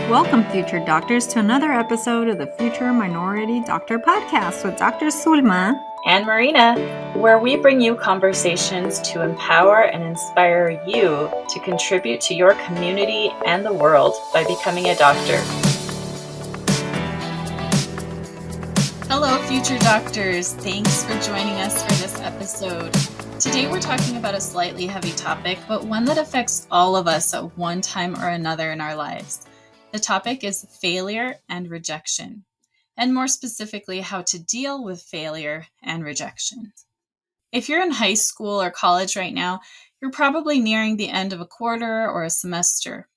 Welcome, future doctors, to another episode of the Future Minority Doctor podcast with Dr. Zulma and Marina, where we bring you conversations to empower and inspire you to contribute to your community and the world by becoming a doctor. Hello, future doctors. Thanks for joining us for this episode. Today we're talking about a slightly heavy topic, but one that affects all of us at one time or another in our lives. The topic is failure and rejection, and more specifically, how to deal with failure and rejection. If you're in high school or college right now, you're probably nearing the end of a quarter or a semester.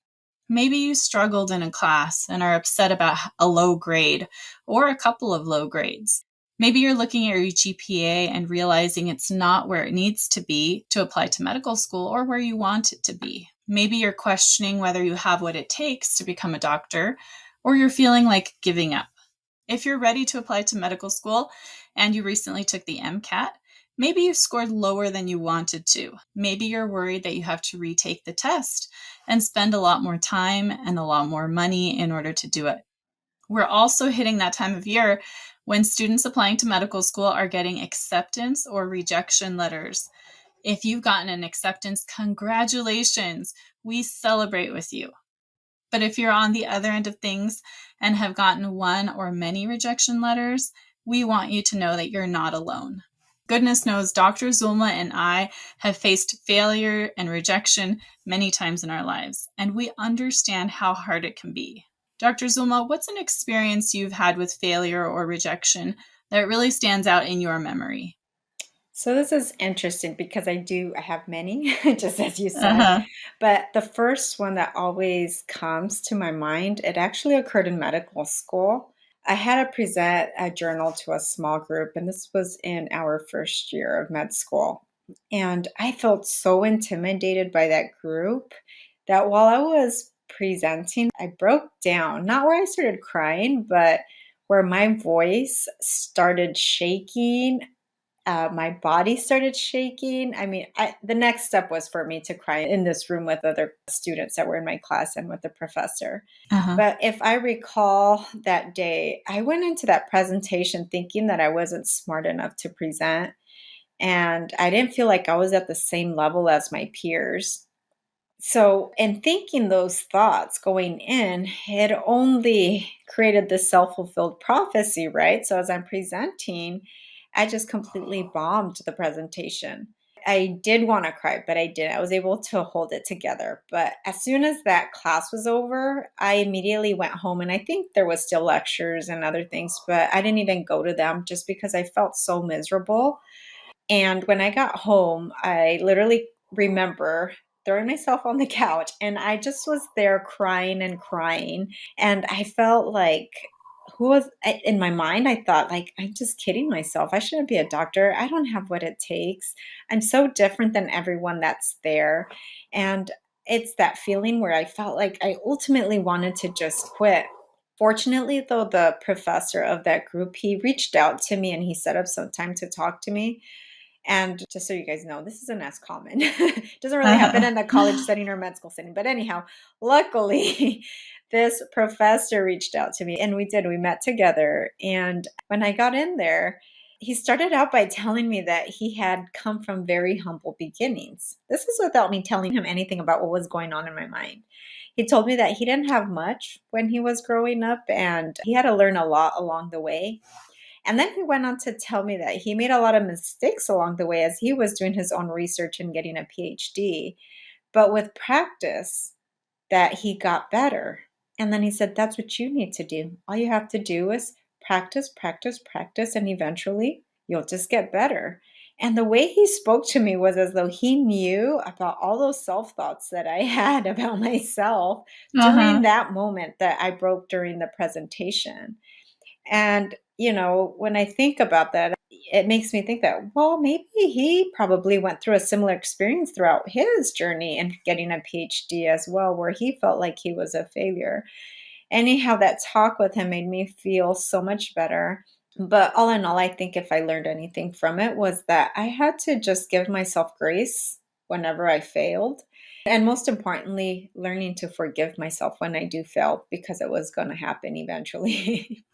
Maybe you struggled in a class and are upset about a low grade or a couple of low grades. Maybe you're looking at your GPA and realizing it's not where it needs to be to apply to medical school or where you want it to be. Maybe you're questioning whether you have what it takes to become a doctor, or you're feeling like giving up. If you're ready to apply to medical school and you recently took the MCAT, maybe you scored lower than you wanted to. Maybe you're worried that you have to retake the test and spend a lot more time and a lot more money in order to do it. We're also hitting that time of year when students applying to medical school are getting acceptance or rejection letters. If you've gotten an acceptance, congratulations. We celebrate with you. But if you're on the other end of things and have gotten one or many rejection letters, we want you to know that you're not alone. Goodness knows Dr. Zulma and I have faced failure and rejection many times in our lives, and we understand how hard it can be. Dr. Zulma, what's an experience you've had with failure or rejection that really stands out in your memory? So this is interesting because I have many, just as you said. But the first one that always comes to my mind, it actually occurred in medical school. I had to present a journal to a small group, and this was in our first year of med school. And I felt so intimidated by that group that while I was presenting, I broke down, not where I started crying, but where my voice started shaking. My body started shaking. The next step was for me to cry in this room with other students that were in my class and with the professor. But if I recall that day, I went into that presentation thinking that I wasn't smart enough to present. And I didn't feel like I was at the same level as my peers. So in thinking those thoughts going in, it only created this self-fulfilled prophecy, right? So as I'm presenting, I just completely bombed the presentation. I did want to cry, but I didn't. I was able to hold it together. But as soon as that class was over, I immediately went home. And I think there was still lectures and other things, but I didn't even go to them just because I felt so miserable. And when I got home, I literally remember throwing myself on the couch and I just was there crying and crying. And I felt like, in my mind, I thought, like, I'm just kidding myself. I shouldn't be a doctor. I don't have what it takes. I'm so different than everyone that's there. And it's that feeling where I felt like I ultimately wanted to just quit. Fortunately, though, the professor of that group, he reached out to me and he set up some time to talk to me. And just so you guys know, this isn't as common. It doesn't really happen in the college setting or med school setting. But anyhow, luckily, this professor reached out to me and we met together. And when I got in there, he started out by telling me that he had come from very humble beginnings. This is without me telling him anything about what was going on in my mind. He told me that he didn't have much when he was growing up and he had to learn a lot along the way. And then he went on to tell me that he made a lot of mistakes along the way as he was doing his own research and getting a PhD. But with practice, that he got better. And then he said, that's what you need to do. All you have to do is practice, practice, practice, and eventually you'll just get better. And the way he spoke to me was as though he knew about all those self-thoughts that I had about myself during that moment that I broke during the presentation. And, when I think about that, it makes me think that, well, maybe he probably went through a similar experience throughout his journey and getting a PhD as well, where he felt like he was a failure. Anyhow, that talk with him made me feel so much better. But all in all, I think if I learned anything from it was that I had to just give myself grace whenever I failed. And most importantly, learning to forgive myself when I do fail because it was going to happen eventually.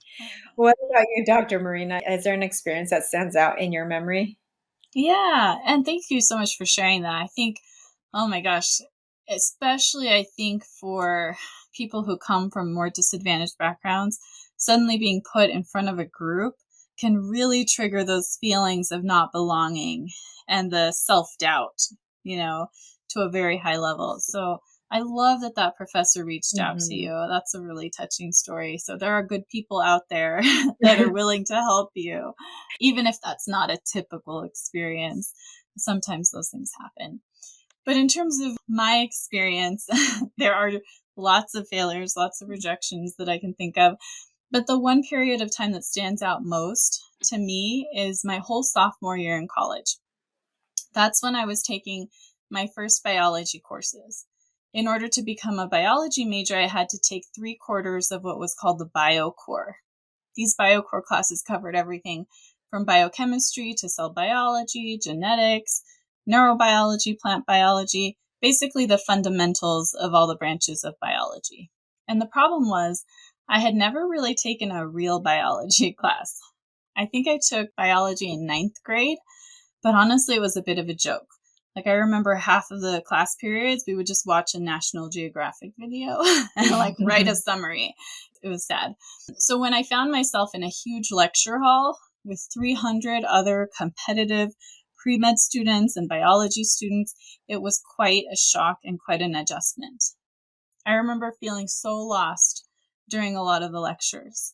What about you, Dr. Marina? Is there an experience that stands out in your memory? Yeah, and thank you so much for sharing that. I think, oh my gosh, especially I think for people who come from more disadvantaged backgrounds, suddenly being put in front of a group can really trigger those feelings of not belonging and the self-doubt, you know, to a very high level. So I love that that professor reached out to Mhm. you. That's a really touching story. So there are good people out there that are willing to help you, even if that's not a typical experience. Sometimes those things happen. But in terms of my experience, there are lots of failures, lots of rejections that I can think of. But the one period of time that stands out most to me is my whole sophomore year in college. That's when I was taking my first biology courses. In order to become a biology major, I had to take 3/4 of what was called the bio core. These bio core classes covered everything from biochemistry to cell biology, genetics, neurobiology, plant biology, basically the fundamentals of all the branches of biology. And the problem was, I had never really taken a real biology class. I think I took biology in 9th grade, but honestly, it was a bit of a joke. Like, I remember half of the class periods, we would just watch a National Geographic video and like write a summary. It was sad. So when I found myself in a huge lecture hall with 300 other competitive pre-med students and biology students, it was quite a shock and quite an adjustment. I remember feeling so lost during a lot of the lectures.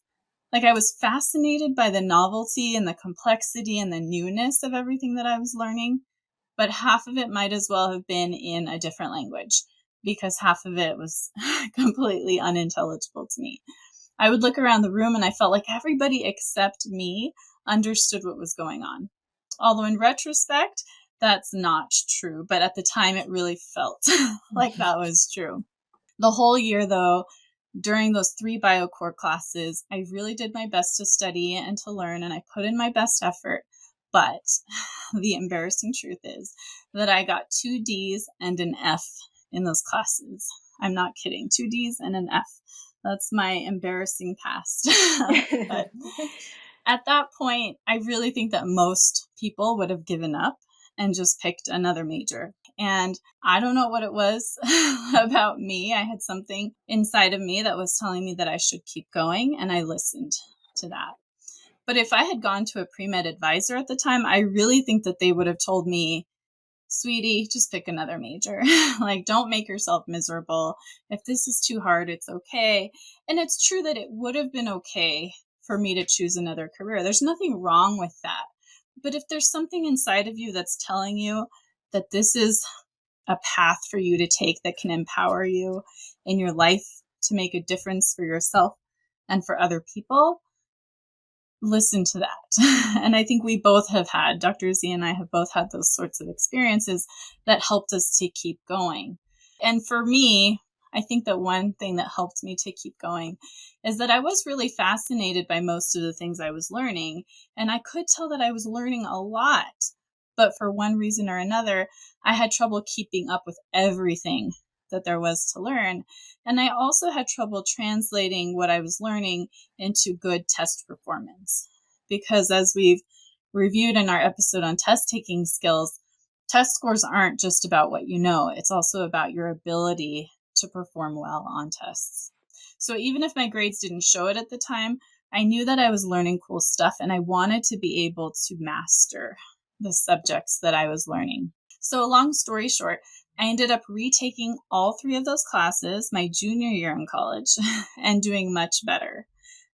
Like, I was fascinated by the novelty and the complexity and the newness of everything that I was learning, but half of it might as well have been in a different language because half of it was completely unintelligible to me. I would look around the room and I felt like everybody except me understood what was going on. Although in retrospect, that's not true, but at the time it really felt like that was true. The whole year, though, during those 3 biocore classes, I really did my best to study and to learn, and I put in my best effort. But the embarrassing truth is that I got 2 D's and an F in those classes. I'm not kidding. 2 D's and an F. That's my embarrassing past. But at that point, I really think that most people would have given up and just picked another major. And I don't know what it was about me. I had something inside of me that was telling me that I should keep going, and I listened to that. But if I had gone to a pre-med advisor at the time, I really think that they would have told me, sweetie, just pick another major. Like, don't make yourself miserable. If this is too hard, it's okay. And it's true that it would have been okay for me to choose another career. There's nothing wrong with that. But if there's something inside of you that's telling you that this is a path for you to take that can empower you in your life to make a difference for yourself and for other people, listen to that. And I think we both have had, Dr. Z and I have both had those sorts of experiences that helped us to keep going. And for me, I think that one thing that helped me to keep going is that I was really fascinated by most of the things I was learning. And I could tell that I was learning a lot. But for one reason or another, I had trouble keeping up with everything that there was to learn. And I also had trouble translating what I was learning into good test performance. Because as we've reviewed in our episode on test taking skills, test scores aren't just about what you know, it's also about your ability to perform well on tests. So even if my grades didn't show it at the time, I knew that I was learning cool stuff and I wanted to be able to master the subjects that I was learning. So long story short, I ended up retaking all 3 of those classes my junior year in college and doing much better.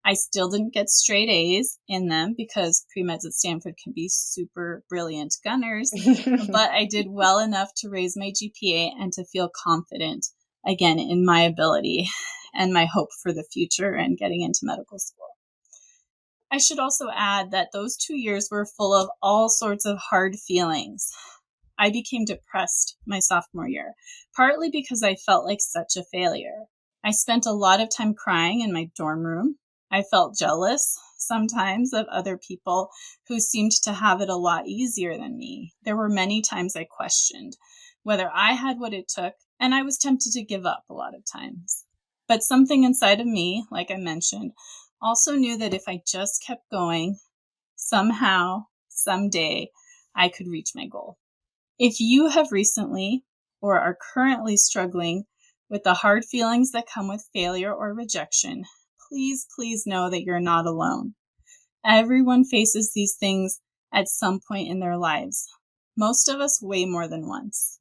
I still didn't get straight A's in them because pre-meds at Stanford can be super brilliant gunners, but I did well enough to raise my GPA and to feel confident again in my ability and my hope for the future and getting into medical school. I should also add that those 2 years were full of all sorts of hard feelings. I became depressed my sophomore year, partly because I felt like such a failure. I spent a lot of time crying in my dorm room. I felt jealous sometimes of other people who seemed to have it a lot easier than me. There were many times I questioned whether I had what it took And I was tempted to give up a lot of times. But something inside of me, like I mentioned, also knew that if I just kept going, somehow, someday, I could reach my goal. If you have recently or are currently struggling with the hard feelings that come with failure or rejection, please know that you're not alone. Everyone faces these things at some point in their lives. Most of us way more than once.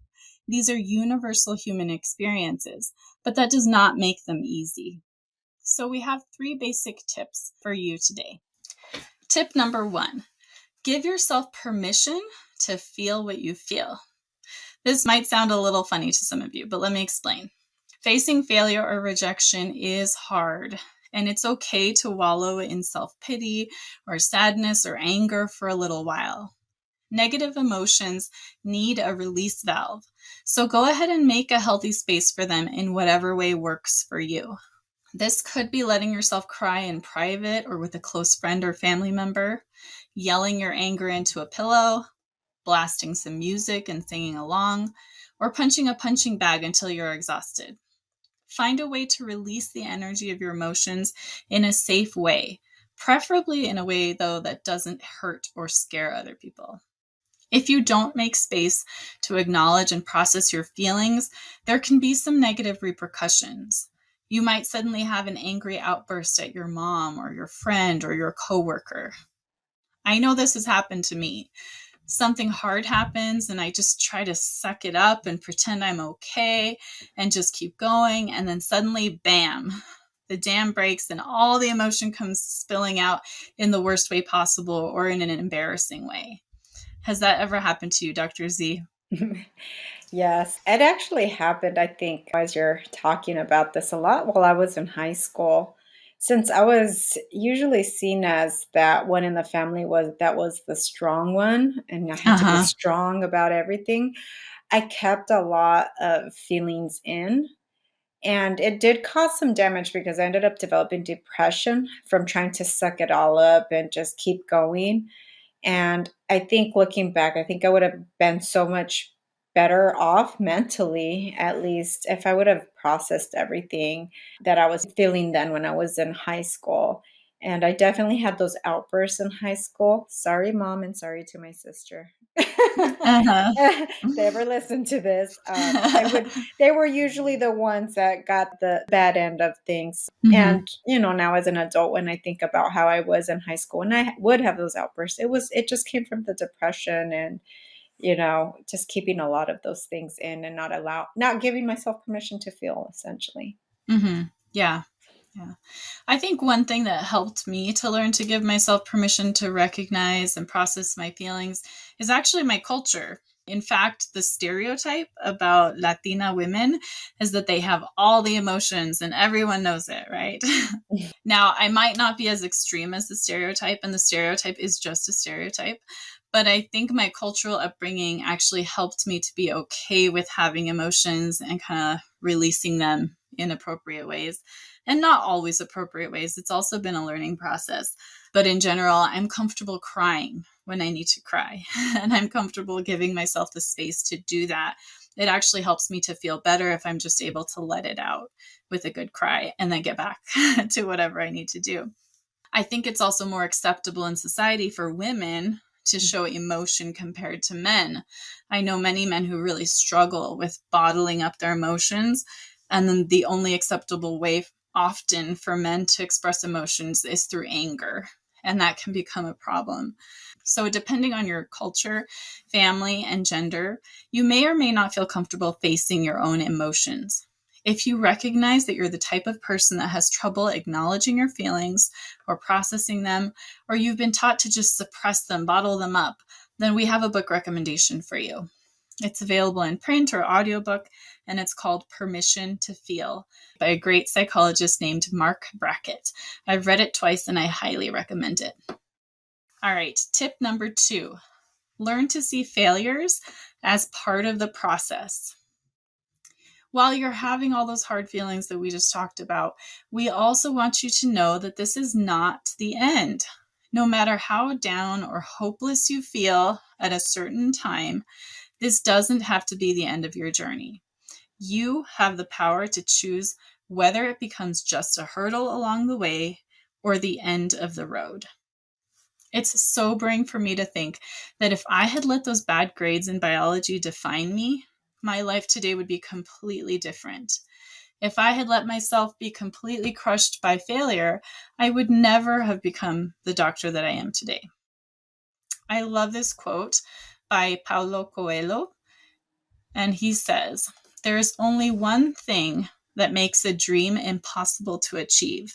These are universal human experiences, but that does not make them easy. So we have 3 basic tips for you today. Tip number 1, give yourself permission to feel what you feel. This might sound a little funny to some of you, but let me explain. Facing failure or rejection is hard, and it's okay to wallow in self-pity or sadness or anger for a little while. Negative emotions need a release valve, so go ahead and make a healthy space for them in whatever way works for you. This could be letting yourself cry in private or with a close friend or family member, yelling your anger into a pillow, blasting some music and singing along, or punching a punching bag until you're exhausted. Find a way to release the energy of your emotions in a safe way, preferably in a way, though, that doesn't hurt or scare other people. If you don't make space to acknowledge and process your feelings, there can be some negative repercussions. You might suddenly have an angry outburst at your mom or your friend or your coworker. I know this has happened to me. Something hard happens and I just try to suck it up and pretend I'm okay and just keep going. And then suddenly, bam, the dam breaks and all the emotion comes spilling out in the worst way possible or in an embarrassing way. Has that ever happened to you, Dr. Z? Yes, it actually happened, I think, as you're talking about this a lot while I was in high school. Since I was usually seen as that one in the family was the strong one, and I had to be Uh-huh. strong about everything. I kept a lot of feelings in, and it did cause some damage because I ended up developing depression from trying to suck it all up and just keep going. And I think looking back, I think I would have been so much better off mentally, at least, if I would have processed everything that I was feeling then when I was in high school. And I definitely had those outbursts in high school. Sorry, mom, and sorry to my sister. Uh-huh. If they ever listen to this, they were usually the ones that got the bad end of things. Mm-hmm. And now as an adult, when I think about how I was in high school and I would have those outbursts, it just came from the depression and just keeping a lot of those things in and not giving myself permission to feel, essentially. Mm-hmm. Yeah. Yeah. I think one thing that helped me to learn to give myself permission to recognize and process my feelings is actually my culture. In fact, the stereotype about Latina women is that they have all the emotions and everyone knows it, right? Now, I might not be as extreme as the stereotype, and the stereotype is just a stereotype. But I think my cultural upbringing actually helped me to be okay with having emotions and kind of releasing them in appropriate ways. And not always appropriate ways. It's also been a learning process. But in general, I'm comfortable crying when I need to cry. And I'm comfortable giving myself the space to do that. It actually helps me to feel better if I'm just able to let it out with a good cry and then get back to whatever I need to do. I think it's also more acceptable in society for women to show emotion compared to men. I know many men who really struggle with bottling up their emotions, and then the only acceptable way often for men to express emotions is through anger, and that can become a problem. So depending on your culture, family, and gender, you may or may not feel comfortable facing your own emotions. If you recognize that you're the type of person that has trouble acknowledging your feelings or processing them, or you've been taught to just suppress them, bottle them up, then we have a book recommendation for you. It's available in print or audiobook, and it's called Permission to Feel by a great psychologist named Mark Brackett. I've read it twice and I highly recommend it. All right, tip number 2, learn to see failures as part of the process. While you're having all those hard feelings that we just talked about, we also want you to know that this is not the end. No matter how down or hopeless you feel at a certain time, this doesn't have to be the end of your journey. You have the power to choose whether it becomes just a hurdle along the way or the end of the road. It's sobering for me to think that if I had let those bad grades in biology define me, my life today would be completely different. If I had let myself be completely crushed by failure, I would never have become the doctor that I am today. I love this quote by Paulo Coelho, and he says, "There is only one thing that makes a dream impossible to achieve: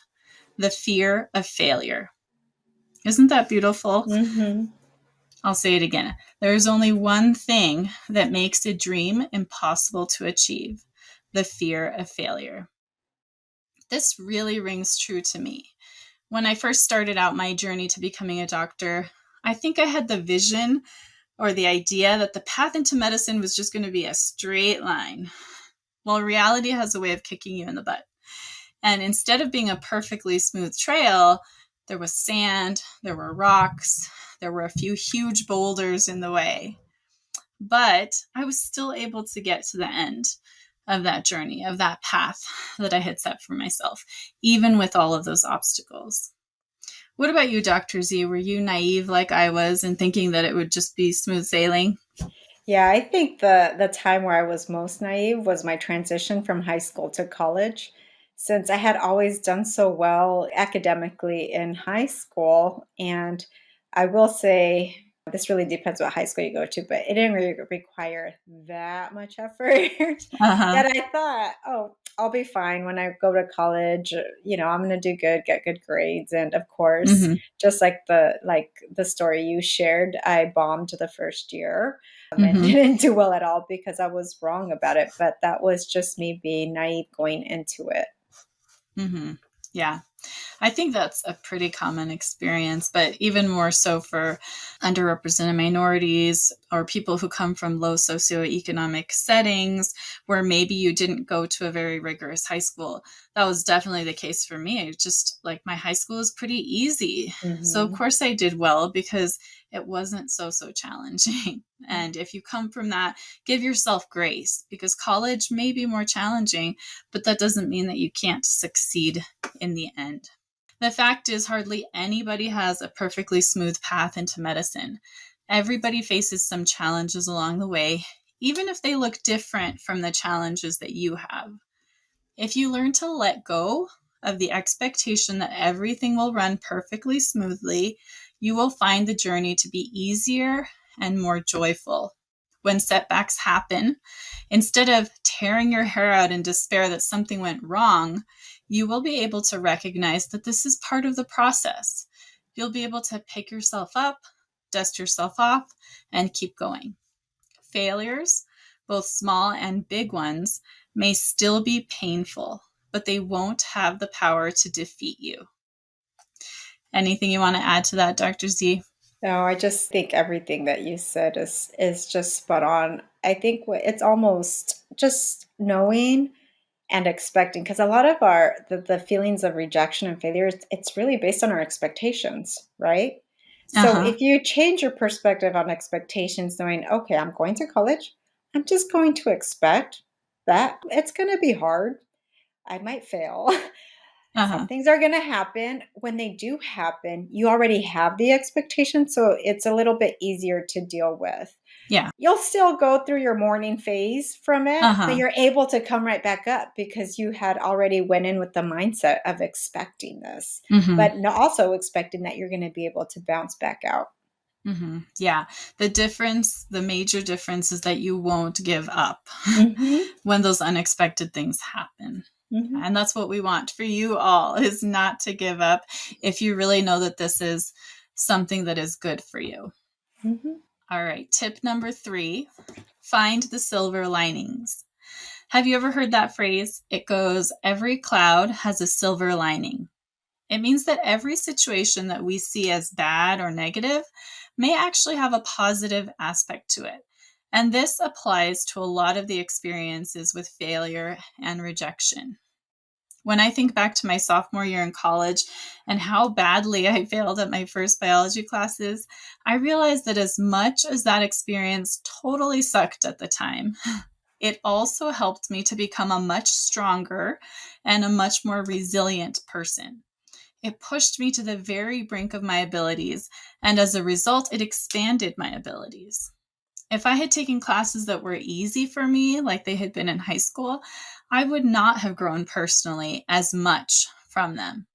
the fear of failure." Isn't that beautiful? Mm-hmm. I'll say it again. There is only one thing that makes a dream impossible to achieve: the fear of failure. This really rings true to me. When I first started out my journey to becoming a doctor, I think I had the vision or the idea that the path into medicine was just going to be a straight line. Well, reality has a way of kicking you in the butt. And instead of being a perfectly smooth trail, there was sand, there were rocks, there were a few huge boulders in the way. But I was still able to get to the end of that journey, of that path that I had set for myself, even with all of those obstacles. What about you, Dr. Z? Were you naive like I was and thinking that it would just be smooth sailing? Yeah, I think the time where I was most naive was my transition from high school to college. Since I had always done so well academically in high school, and I will say this really depends what high school you go to, but it didn't really require that much effort Uh-huh. that I thought, oh, I'll be fine when I go to college. I'm going to do good, get good grades, and of course, Mm-hmm. just like the story you shared, I bombed the first year and Mm-hmm. didn't do well at all because I was wrong about it. But that was just me being naive going into it. Mm-hmm. Yeah. I think that's a pretty common experience, but even more so for underrepresented minorities or people who come from low socioeconomic settings where maybe you didn't go to a very rigorous high school. That was definitely the case for me. It just like my high school was pretty easy. So of Mm-hmm. course I did well because it wasn't so challenging. And if you come from that, give yourself grace because college may be more challenging, but that doesn't mean that you can't succeed in the end. The fact is, hardly anybody has a perfectly smooth path into medicine. Everybody faces some challenges along the way, even if they look different from the challenges that you have. If you learn to let go of the expectation that everything will run perfectly smoothly, you will find the journey to be easier and more joyful. When setbacks happen, instead of tearing your hair out in despair that something went wrong, you will be able to recognize that this is part of the process. You'll be able to pick yourself up, dust yourself off, and keep going. Failures, both small and big ones, may still be painful, but they won't have the power to defeat you. Anything you want to add to that, Dr. Z? No, I just think everything that you said is just spot on. I think it's almost just knowing and expecting, because a lot of the feelings of rejection and failure, it's really based on our expectations, right? So Uh-huh. if you change your perspective on expectations, knowing, okay, I'm going to college, I'm just going to expect that it's going to be hard. I might fail. Some Uh-huh. things are going to happen. When they do happen, you already have the expectation, so it's a little bit easier to deal with. Yeah. You'll still go through your mourning phase from it, but Uh-huh. you're able to come right back up because you had already went in with the mindset of expecting this, Mm-hmm. but also expecting that you're going to be able to bounce back out. Mm-hmm. Yeah. The major difference is that you won't give up Mm-hmm. when those unexpected things happen. Mm-hmm. And that's what we want for you all, is not to give up if you really know that this is something that is good for you. Mm-hmm. All right. Tip number 3, find the silver linings. Have you ever heard that phrase? It goes, every cloud has a silver lining. It means that every situation that we see as bad or negative may actually have a positive aspect to it. And this applies to a lot of the experiences with failure and rejection. When I think back to my sophomore year in college and how badly I failed at my first biology classes, I realized that as much as that experience totally sucked at the time, It also helped me to become a much stronger and a much more resilient person. It pushed me to the very brink of my abilities, and as a result, it expanded my abilities. If I had taken classes that were easy for me, like they had been in high school, I would not have grown personally as much from them.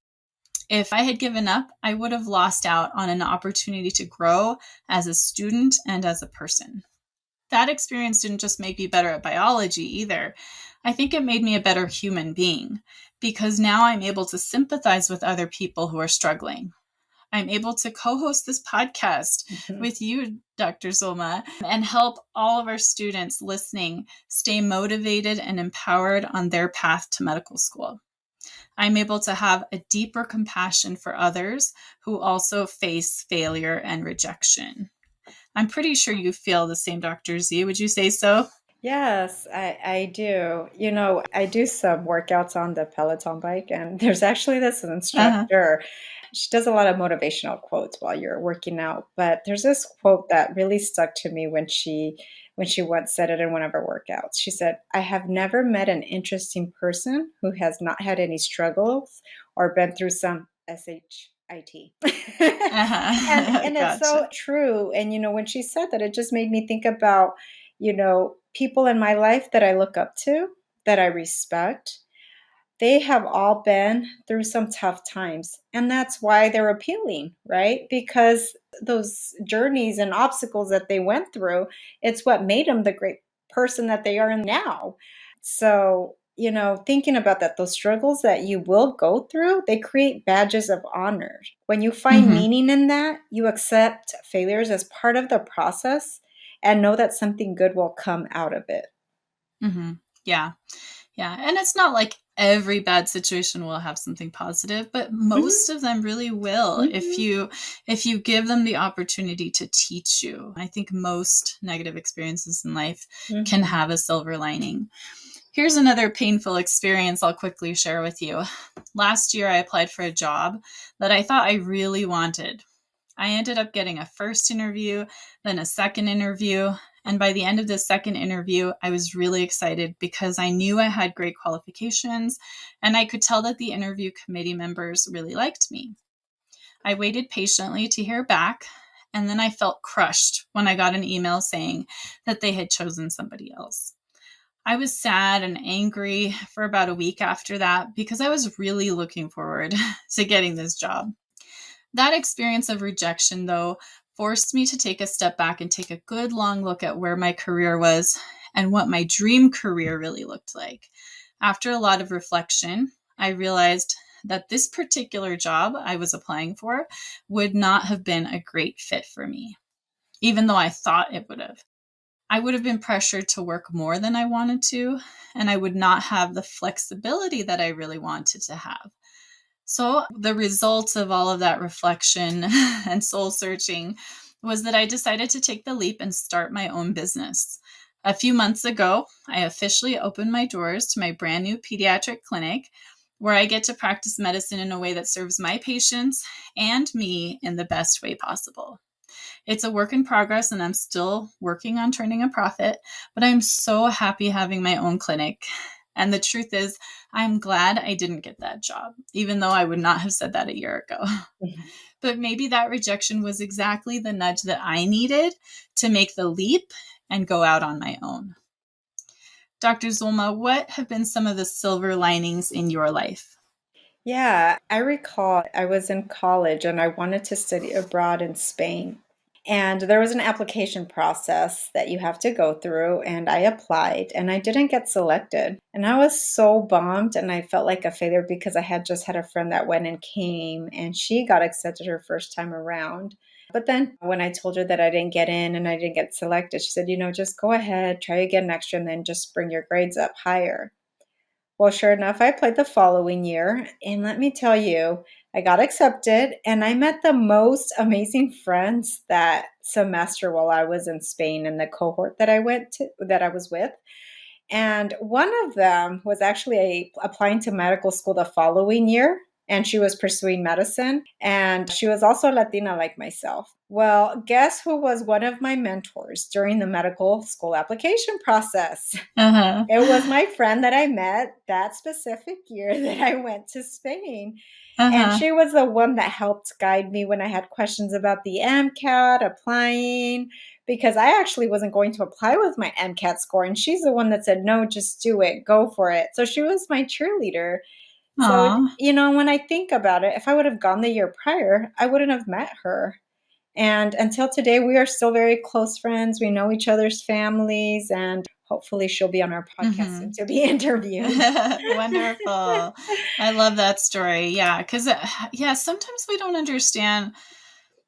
If I had given up, I would have lost out on an opportunity to grow as a student and as a person. That experience didn't just make me better at biology either. I think it made me a better human being because now I'm able to sympathize with other people who are struggling. I'm able to co-host this podcast with you, Dr. Zulma, and help all of our students listening stay motivated and empowered on their path to medical school. I'm able to have a deeper compassion for others who also face failure and rejection. I'm pretty sure you feel the same, Dr. Z. Would you say so? Yes, I do. I do some workouts on the Peloton bike, and there's actually this instructor. She does a lot of motivational quotes while you're working out, but there's this quote that really stuck to me when she once said it in one of her workouts. She said, "I have never met an interesting person who has not had any struggles or been through some SHIT." And it's so Gotcha. true. And when she said that, it just made me think about people in my life that I look up to, that I respect. They have all been through some tough times. And that's why they're appealing, right? Because those journeys and obstacles that they went through, it's what made them the great person that they are now. So, thinking about that, those struggles that you will go through, they create badges of honor. When you find Mm-hmm. meaning in that, you accept failures as part of the process and know that something good will come out of it. Mm-hmm. Yeah. Yeah. And it's not like every bad situation will have something positive, but most of them really will if you give them the opportunity to teach you. I think most negative experiences in life can Mm-hmm. have a silver lining. Here's another painful experience I'll quickly share with you. Last year, I applied for a job that I thought I really wanted. I ended up getting a first interview, then a second interview. And by the end of the second interview, I was really excited because I knew I had great qualifications and I could tell that the interview committee members really liked me. I waited patiently to hear back, and then I felt crushed when I got an email saying that they had chosen somebody else. I was sad and angry for about a week after that because I was really looking forward to getting this job. That experience of rejection, though, forced me to take a step back and take a good long look at where my career was and what my dream career really looked like. After a lot of reflection, I realized that this particular job I was applying for would not have been a great fit for me, even though I thought it would have. I would have been pressured to work more than I wanted to, and I would not have the flexibility that I really wanted to have. So, the result of all of that reflection and soul searching was that I decided to take the leap and start my own business. A few months ago, I officially opened my doors to my brand new pediatric clinic where I get to practice medicine in a way that serves my patients and me in the best way possible. It's a work in progress and I'm still working on turning a profit, but I'm so happy having my own clinic. And the truth is, I'm glad I didn't get that job, even though I would not have said that a year ago. But maybe that rejection was exactly the nudge that I needed to make the leap and go out on my own. Dr. Zulma, what have been some of the silver linings in your life? Yeah, I recall I was in college and I wanted to study abroad in Spain. And there was an application process that you have to go through, and I applied and I didn't get selected. And I was so bummed and I felt like a failure because I had just had a friend that went and came and she got accepted her first time around. But then when I told her that I didn't get in and I didn't get selected, she said, just go ahead, try again next year, and then just bring your grades up higher. Well, sure enough, I applied the following year, and let me tell you, I got accepted, and I met the most amazing friends that semester while I was in Spain in the cohort that I was with. And one of them was actually applying to medical school the following year. and she was pursuing medicine. And she was also Latina like myself. Well, guess who was one of my mentors during the medical school application process? It was my friend that I met that specific year that I went to Spain. And she was the one that helped guide me when I had questions about the MCAT, applying, because I actually wasn't going to apply with my MCAT score. And she's the one that said, no, just do it, go for it. So she was my cheerleader. So, when I think about it, if I would have gone the year prior, I wouldn't have met her. And until today, we are still very close friends. We know each other's families, and hopefully she'll be on our podcast soon to be interviewed. Wonderful. I love that story. Yeah. Because, sometimes we don't understand.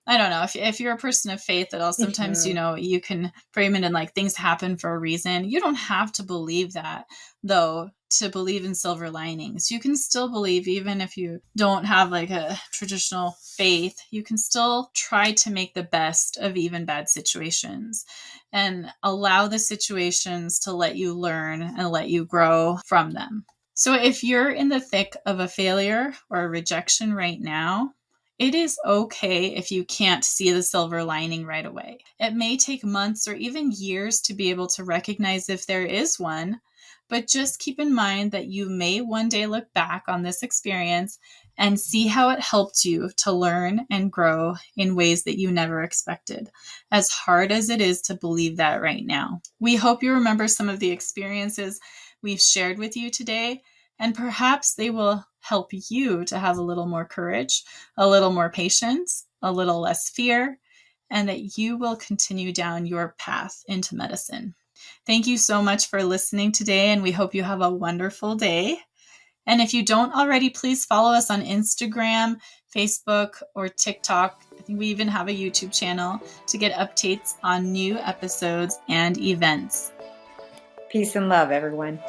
I don't know if you're a person of faith at all, sometimes, you can frame it in like things happen for a reason. You don't have to believe that, though, to believe in silver linings. You can still believe, even if you don't have like a traditional faith, you can still try to make the best of even bad situations and allow the situations to let you learn and let you grow from them. So if you're in the thick of a failure or a rejection right now, it is okay if you can't see the silver lining right away. It may take months or even years to be able to recognize if there is one, but just keep in mind that you may one day look back on this experience and see how it helped you to learn and grow in ways that you never expected, as hard as it is to believe that right now. We hope you remember some of the experiences we've shared with you today, and perhaps they will help you to have a little more courage, a little more patience, a little less fear, and that you will continue down your path into medicine. Thank you so much for listening today, and we hope you have a wonderful day. And if you don't already, please follow us on Instagram, Facebook, or TikTok. I think we even have a YouTube channel to get updates on new episodes and events. Peace and love, everyone.